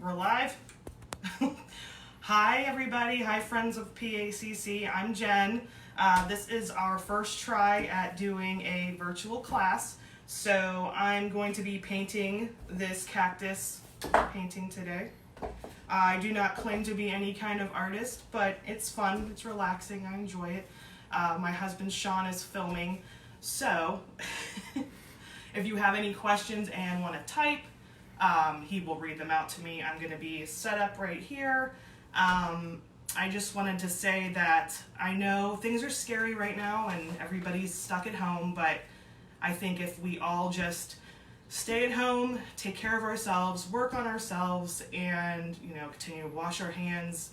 We're live. Hi everybody, hi friends of PACC, I'm Jen. This is our first try at doing a virtual class. So I'm going to be painting this cactus painting today. I do not claim to be any kind of artist, but it's fun, it's relaxing, I enjoy it. My husband Sean is filming, so if you have any questions and want to type, he will read them out to me. I'm going to be set up right here. I just wanted to say that I know things are scary right now and everybody's stuck at home, but I think if we all just stay at home, take care of ourselves, work on ourselves, and continue to wash our hands,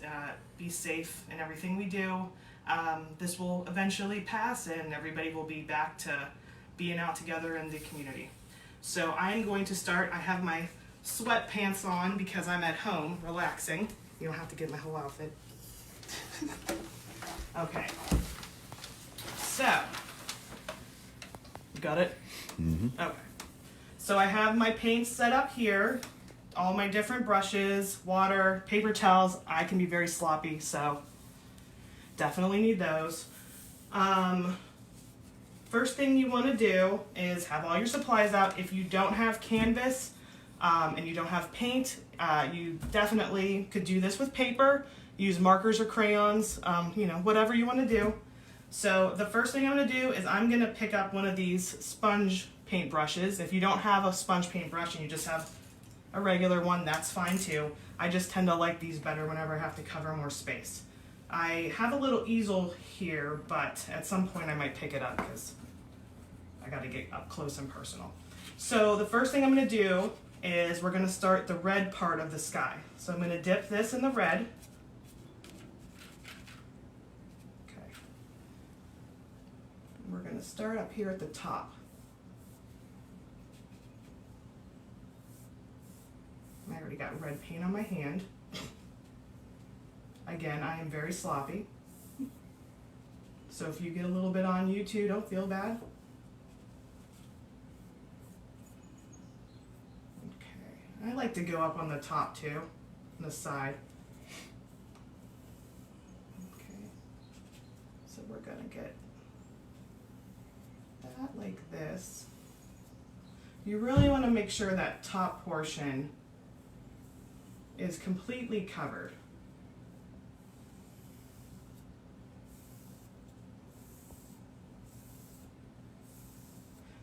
be safe in everything we do, this will eventually pass and everybody will be back to being out together in the community. So I'm going to start. I have my sweatpants on because I'm at home relaxing. You don't have to get my whole outfit. Okay. So, you got it? Mm-hmm. Okay. So I have my paint set up here, all my different brushes, water, paper towels. I can be very sloppy, so definitely need those. First thing you want to do is have all your supplies out. If you don't have canvas and you don't have paint, you definitely could do this with paper. Use markers or crayons, whatever you want to do. So the first thing I'm going to do is I'm going to pick up one of these sponge paint brushes. If you don't have a sponge paint brush and you just have a regular one, that's fine too. I just tend to like these better whenever I have to cover more space. I have a little easel here, but at some point I might pick it up because I got to get up close and personal. So the first thing I'm going to do is we're going to start the red part of the sky. So I'm going to dip this in the red. Okay. We're going to start up here at the top. I already got red paint on my hand. Again, I am very sloppy. So if you get a little bit on you too, don't feel bad. Okay, I like to go up on the top too, on the side. Okay, so we're gonna get that like this. You really want to make sure that top portion is completely covered.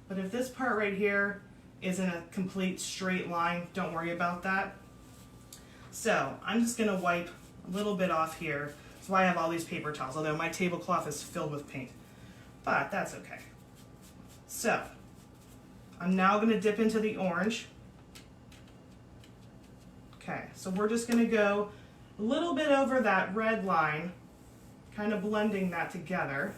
But if this part right here isn't a complete straight line, don't worry about that. So I'm just going to wipe a little bit off here. That's why I have all these paper towels, although my tablecloth is filled with paint. But that's okay. So I'm now going to dip into the orange. Okay, so we're just going to go a little bit over that red line, kind of blending that together.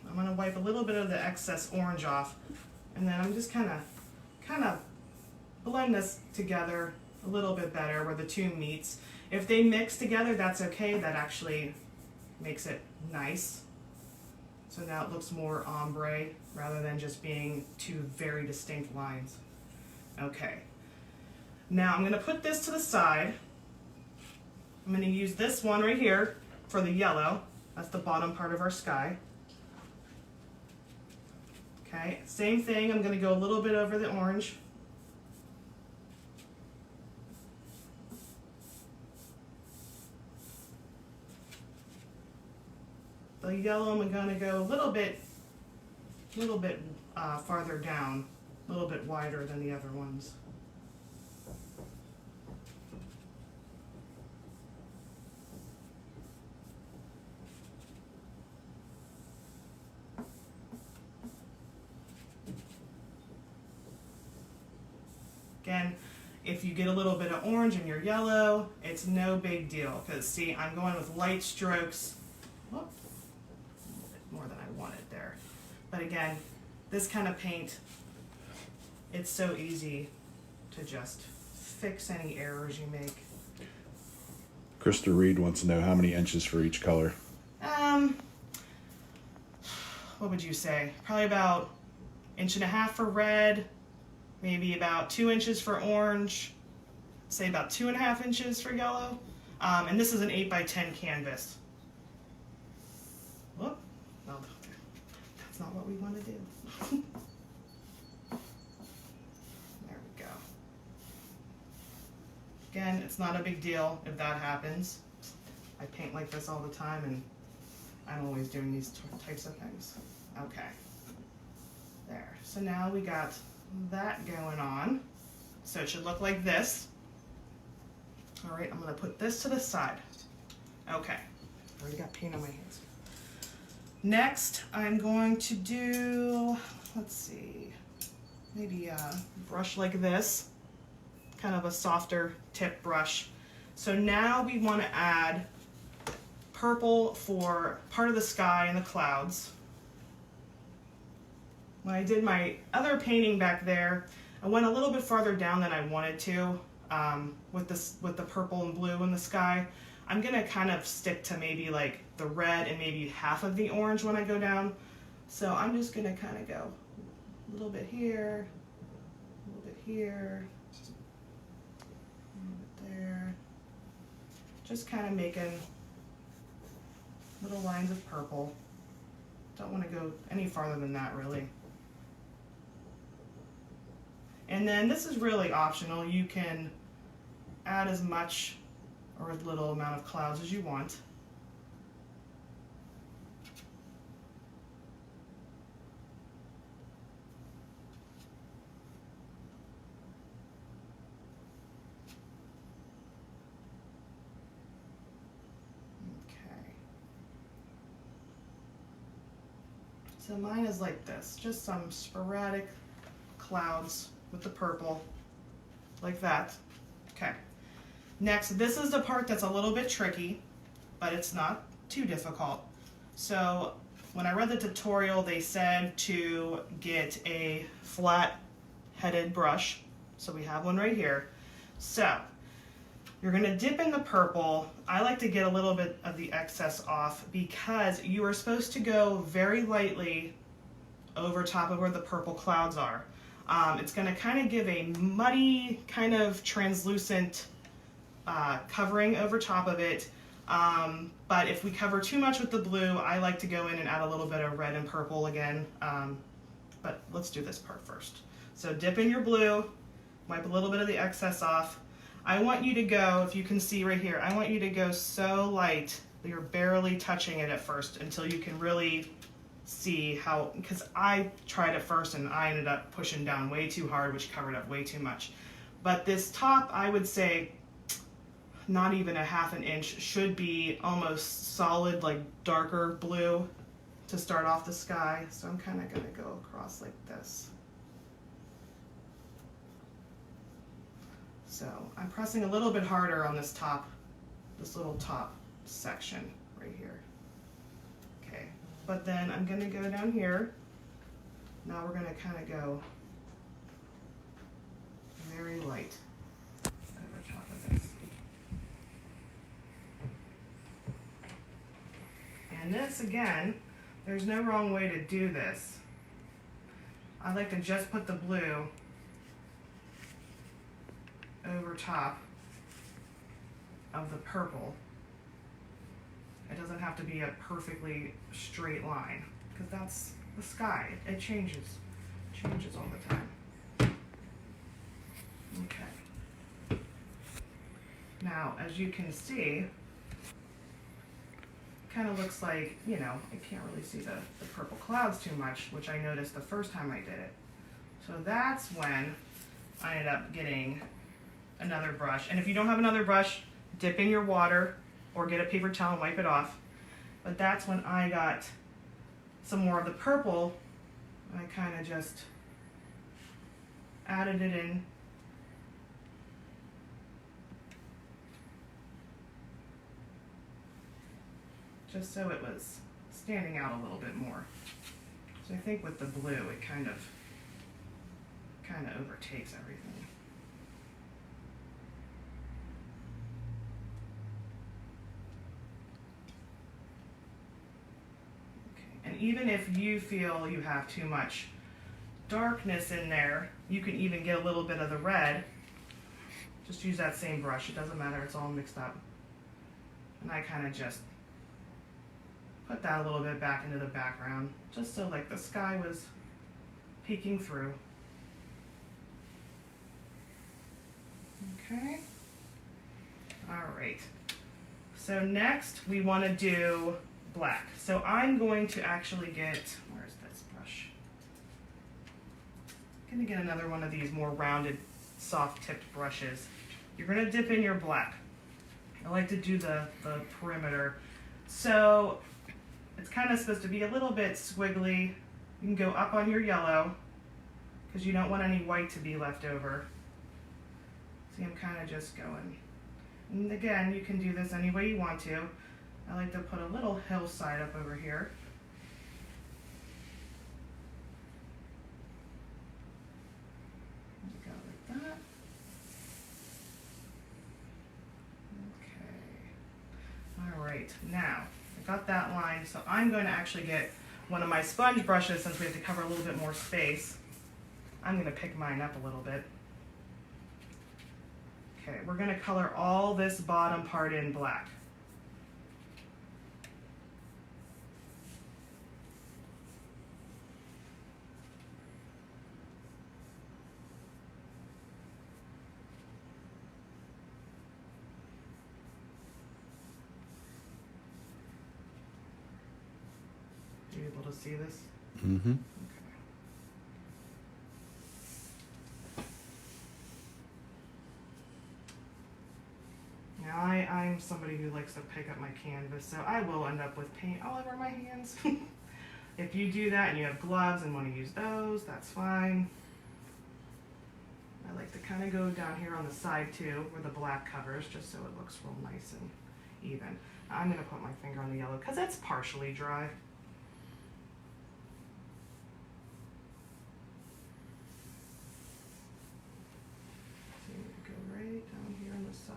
I'm going to wipe a little bit of the excess orange off, and then I'm just kind of blend this together a little bit better where the two meets. If they mix together, that's okay. That actually makes it nice. So now it looks more ombre rather than just being two very distinct lines. Okay. Now I'm going to put this to the side. I'm going to use this one right here for the yellow. That's the bottom part of our sky. Okay, same thing, I'm going to go a little bit over the orange. The yellow, I'm going to go a little bit farther down, a little bit wider than the other ones. Again, if you get a little bit of orange in your yellow, it's no big deal, because see, I'm going with light strokes. Whoop, a little bit more than I wanted there. But again, this kind of paint, it's so easy to just fix any errors you make. Krista Reed wants to know how many inches for each color. What would you say? Probably about 1.5 inches for red, maybe about 2 inches for orange, say about 2.5 inches for yellow. And this is an 8x10 canvas. Whoop, no, that's not what we want to do. There we go. Again, it's not a big deal if that happens. I paint like this all the time and I'm always doing these types of things. Okay, there. So now we got that going on. So it should look like this. All right, I'm gonna put this to the side. Okay, already got paint on my hands. Next, I'm going to do, let's see, maybe a brush like this, kind of a softer tip brush. So now we want to add purple for part of the sky and the clouds. When I did my other painting back there, I went a little bit farther down than I wanted to with the purple and blue in the sky. I'm gonna kind of stick to maybe like the red and maybe half of the orange when I go down. So I'm just gonna kind of go a little bit here, a little bit here, a little bit there. Just kind of making little lines of purple. Don't want to go any farther than that really. And then this is really optional. You can add as much or as little amount of clouds as you want. So mine is like this, just some sporadic clouds with the purple, like that. Okay. Next, this is the part that's a little bit tricky, but it's not too difficult. So when I read the tutorial, they said to get a flat-headed brush. So we have one right here. So you're gonna dip in the purple. I like to get a little bit of the excess off because you are supposed to go very lightly over top of where the purple clouds are. It's gonna kind of give a muddy, kind of translucent covering over top of it. But if we cover too much with the blue, I like to go in and add a little bit of red and purple again. But let's do this part first. So dip in your blue, wipe a little bit of the excess off. I want you to go, if you can see right here, I want you to go so light that you're barely touching it at first until you can really see how, because I tried it first and I ended up pushing down way too hard, which covered up way too much. But this top, I would say, not even 1/2 inch, should be almost solid, like darker blue to start off the sky. So I'm kind of going to go across like this. So I'm pressing a little bit harder on this top, this little top section right here. Okay, but then I'm going to go down here. Now we're going to kind of go very light over top of this. And this, again, there's no wrong way to do this. I like to just put the blue over top of the purple. It doesn't have to be a perfectly straight line because that's the sky. It changes all the time. Okay. Now, as you can see, kind of looks like, you know, I can't really see the purple clouds too much, which I noticed the first time I did it. So that's when I ended up getting another brush. And if you don't have another brush, dip in your water or get a paper towel and wipe it off. But that's when I got some more of the purple. I kind of just added it in. Just so it was standing out a little bit more. So I think with the blue, it kind of overtakes everything. even if you feel you have too much darkness in there, you can even get a little bit of the red. Just use that same brush, it doesn't matter, it's all mixed up. And I kind of just put that a little bit back into the background, just so like the sky was peeking through. Okay. All right. So next we want to do black. So I'm going to actually get, where's this brush? I'm going to get another one of these more rounded, soft-tipped brushes. You're going to dip in your black. I like to do the perimeter. So it's kind of supposed to be a little bit squiggly. You can go up on your yellow because you don't want any white to be left over. See, I'm kind of just going. And again, you can do this any way you want to. I like to put a little hillside up over here. Go like that. Okay. All right, now I got that line, so I'm going to actually get one of my sponge brushes since we have to cover a little bit more space. I'm going to pick mine up a little bit. Okay, we're going to color all this bottom part in black. Are you able to see this? Mm-hmm. Okay. Now I'm somebody who likes to pick up my canvas, so I will end up with paint all over my hands. If you do that and you have gloves and want to use those, that's fine. I like to kind of go down here on the side too, where the black covers, just so it looks real nice and even. I'm going to put my finger on the yellow because it's partially dry. So you go right down here on the side.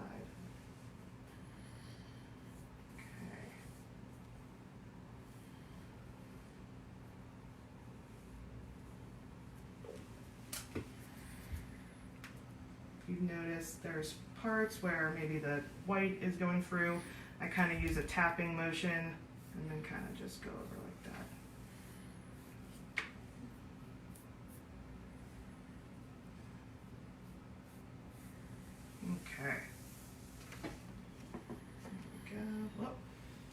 You've noticed there's parts where maybe the white is going through. I kind of use a tapping motion and then kind of just go over like that. Okay. There we go. Whoop.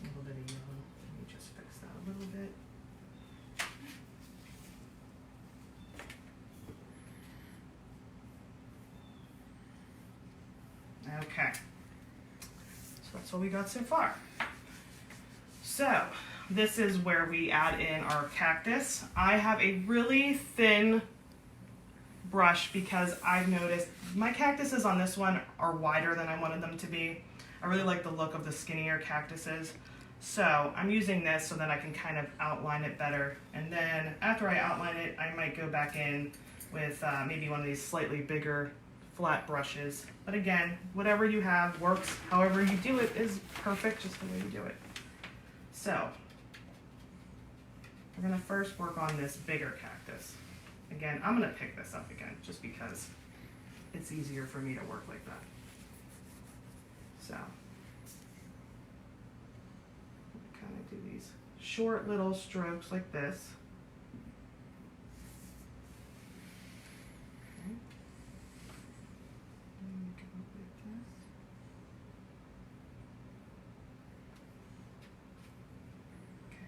A little bit of yellow. Let me just fix that a little bit. Okay, so that's what we got so far. So this is where we add in our cactus. I have a really thin brush because I've noticed my cactuses on this one are wider than I wanted them to be. I really like the look of the skinnier cactuses. So I'm using this so that I can kind of outline it better. And then after I outline it, I might go back in with maybe one of these slightly bigger flat brushes. But again, whatever you have works. However you do it is perfect, just the way you do it. So we're gonna first work on this bigger cactus. Again, I'm gonna pick this up again just because it's easier for me to work like that. So kind of do these short little strokes like this.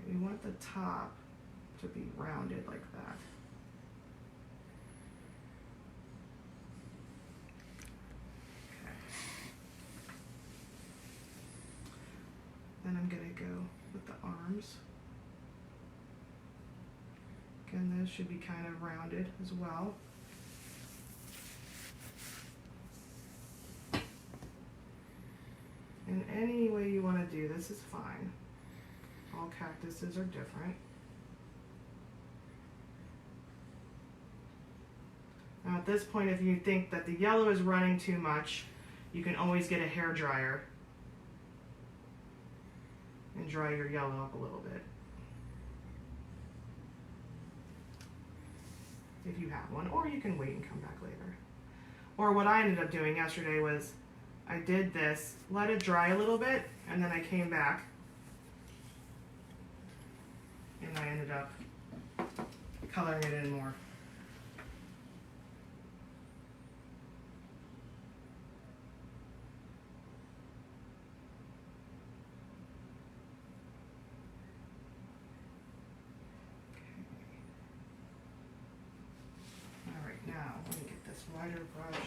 We want the top to be rounded like that. Okay. Then I'm going to go with the arms. Again, those should be kind of rounded as well. And any way you want to do this is fine. All cactuses are different. Now at this point, if you think that the yellow is running too much, you can always get a hair dryer and dry your yellow up a little bit. if you have one, or you can wait and come back later. Or what I ended up doing yesterday was I did this, let it dry a little bit, and then I came back and I ended up coloring it in more. Alright, now let me get this wider brush.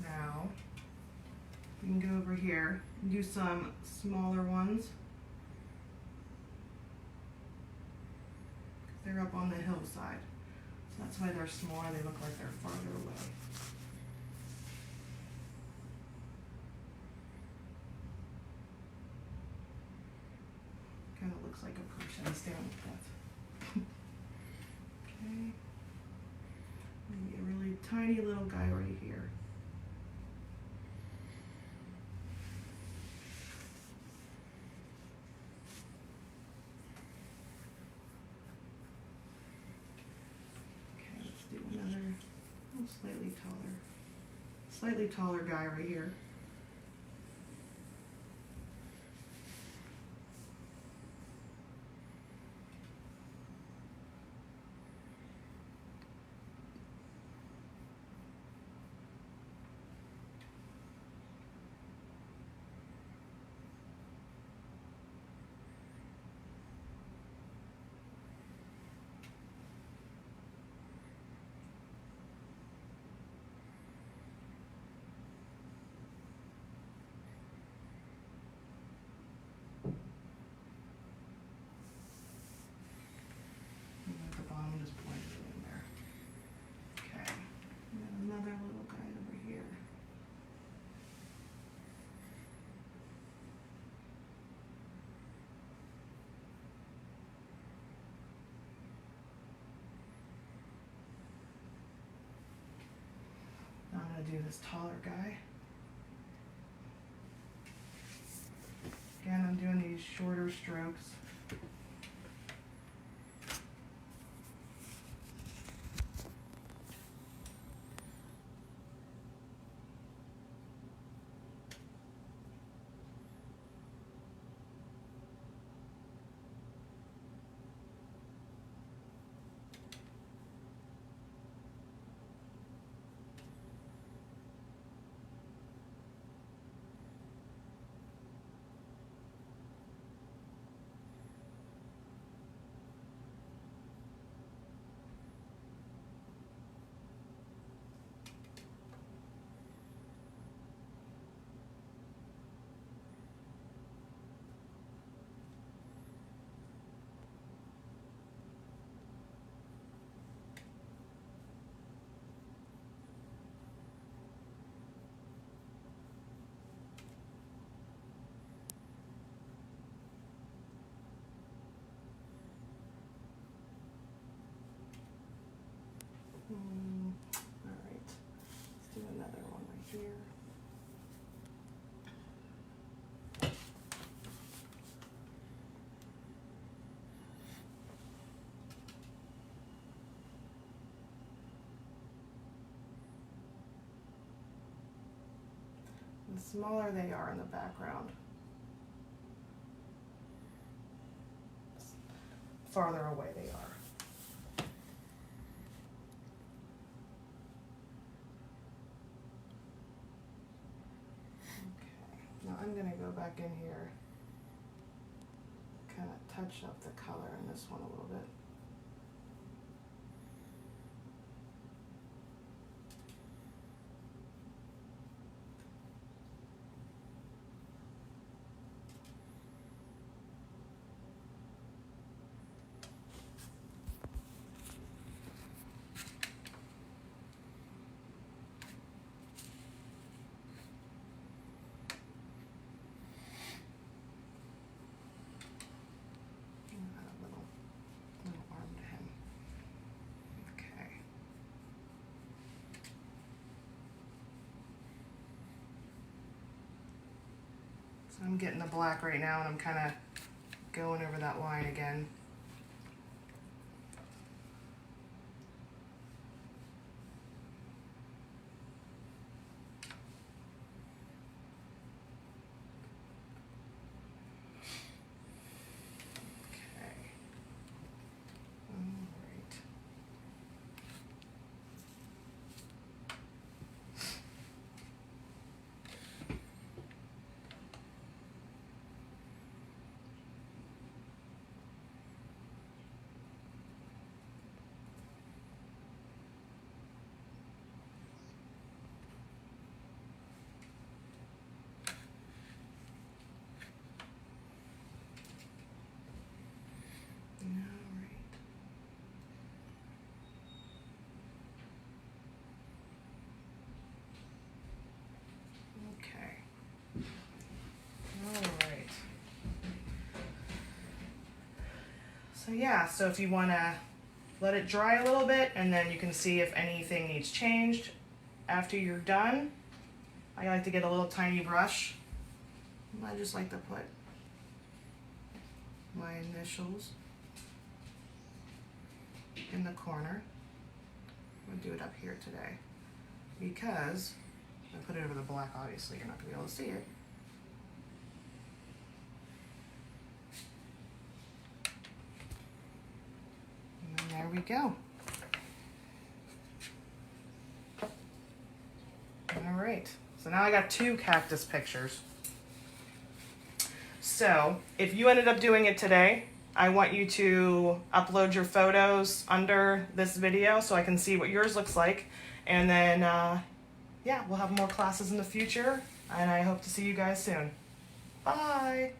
Now, you can go over here and do some smaller ones. They're up on the hillside, so that's why they're smaller. They look like they're farther away. Kind of looks like a person standing with. Okay. Maybe a really tiny little guy right here. Do another slightly taller guy right here. Another little guy over here. Now I'm going to do this taller guy. Again, I'm doing these shorter strokes. All right, let's do another one right here. The smaller they are in the background, farther away they are. Now I'm going to go back in here, kind of touch up the color in this one a little bit. So I'm getting the black right now, and I'm kind of going over that line again. So yeah, so if you want to let it dry a little bit, and then you can see if anything needs changed after you're done. I like to get a little tiny brush. I just like to put my initials in the corner. I'm going to do it up here today because I put it over the black, obviously you're not going to be able to see it. And there we go. All right, so now I got 2 cactus pictures. So if you ended up doing it today, I want you to upload your photos under this video so I can see what yours looks like. And then, yeah, we'll have more classes in the future, and I hope to see you guys soon. Bye.